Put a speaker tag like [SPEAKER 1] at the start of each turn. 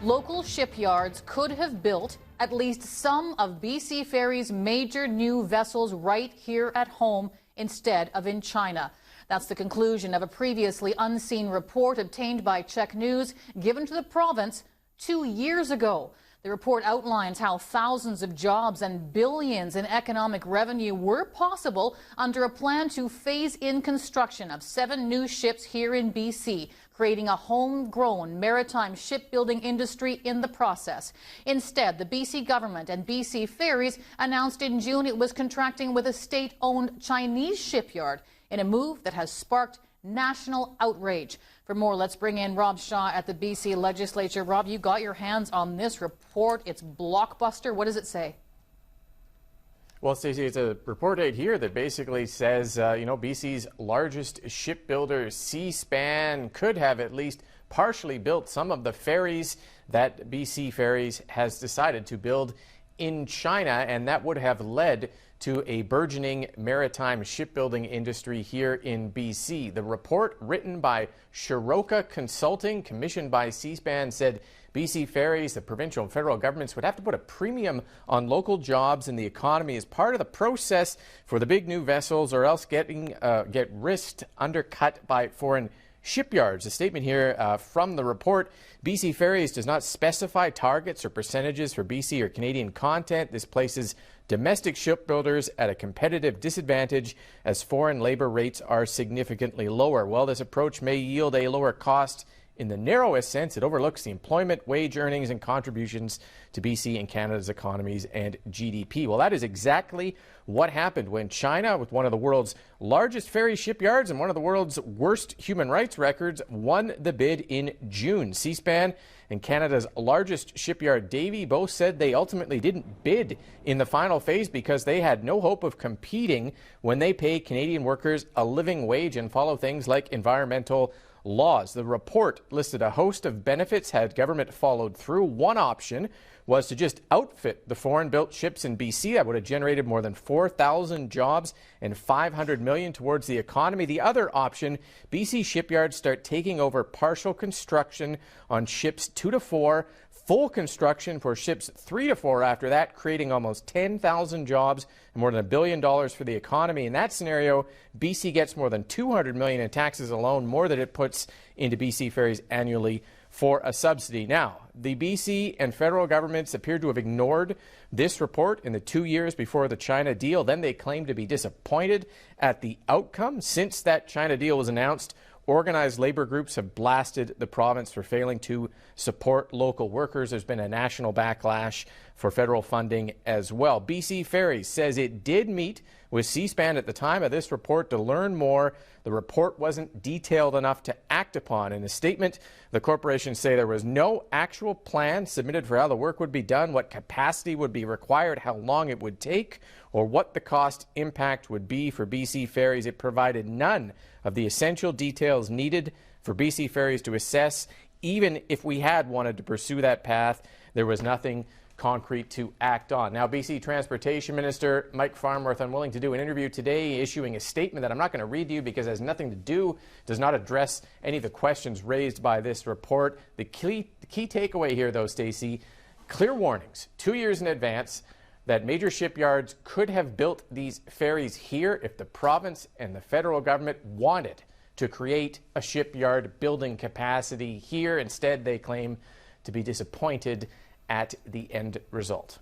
[SPEAKER 1] Local shipyards could have built at least some of BC Ferries' major new vessels right here at home instead of in China. That's the conclusion of a previously unseen report obtained by CHEK News given to the province 2 years ago. The report outlines how thousands of jobs and billions in economic revenue were possible under a plan to phase in construction of 7 new ships here in BC, creating a homegrown maritime shipbuilding industry in the process. Instead, the BC government and BC Ferries announced in June it was contracting with a state-owned Chinese shipyard in a move that has sparked national outrage. For more, let's bring in Rob Shaw at the BC Legislature. Rob, you got your hands on this report. It's blockbuster. What does it say?
[SPEAKER 2] Well, Stacey, it's a report right here that basically says, BC's largest shipbuilder, Seaspan, could have at least partially built some of the ferries that BC Ferries has decided to build in China, and that would have led to a burgeoning maritime shipbuilding industry here in BC. The report, written by Shiroka Consulting, commissioned by Seaspan, said BC Ferries, the provincial and federal governments would have to put a premium on local jobs and the economy as part of the process for the big new vessels, or else get risked undercut by foreign shipyards. A statement here from the report: BC Ferries does not specify targets or percentages for BC or Canadian content. This places domestic shipbuilders at a competitive disadvantage as foreign labor rates are significantly lower. While this approach may yield a lower cost in the narrowest sense, it overlooks the employment, wage earnings, and contributions to BC and Canada's economies and GDP. Well, that is exactly what happened when China, with one of the world's largest ferry shipyards and one of the world's worst human rights records, won the bid in June. Seaspan and Canada's largest shipyard, Davie, both said they ultimately didn't bid in the final phase because they had no hope of competing when they pay Canadian workers a living wage and follow things like environmental laws. The report listed a host of benefits had government followed through. One option was to just outfit the foreign-built ships in BC. That would have generated more than 4,000 jobs and $500 million towards the economy. The other option, BC shipyards start taking over partial construction on ships 2 to 4, full construction for ships 3 to 4 after that, creating almost 10,000 jobs and more than $1 billion for the economy. In that scenario, BC gets more than $200 million in taxes alone, more than it puts into BC Ferries annually for a subsidy. Now, the BC and federal governments appear to have ignored this report in the 2 years before the China deal. Then they claimed to be disappointed at the outcome. Since that China deal was announced, organized labor groups have blasted the province for failing to support local workers. There's been a national backlash for federal funding as well. BC Ferries says it did meet with Seaspan at the time of this report to learn more. The report wasn't detailed enough to act upon. In a statement, the corporation say there was no actual plan submitted for how the work would be done, what capacity would be required, how long it would take, or what the cost impact would be for BC Ferries. It provided none of the essential details needed for BC Ferries to assess. Even if we had wanted to pursue that path, there was nothing concrete to act on. Now, BC Transportation Minister Mike Farnworth unwilling to do an interview today, issuing a statement that I'm not going to read to you because it has nothing to do, does not address any of the questions raised by this report. The key takeaway here, though, Stacey, clear warnings 2 years in advance that major shipyards could have built these ferries here if the province and the federal government wanted to create a shipyard building capacity here. Instead, they claim to be disappointed at the end result.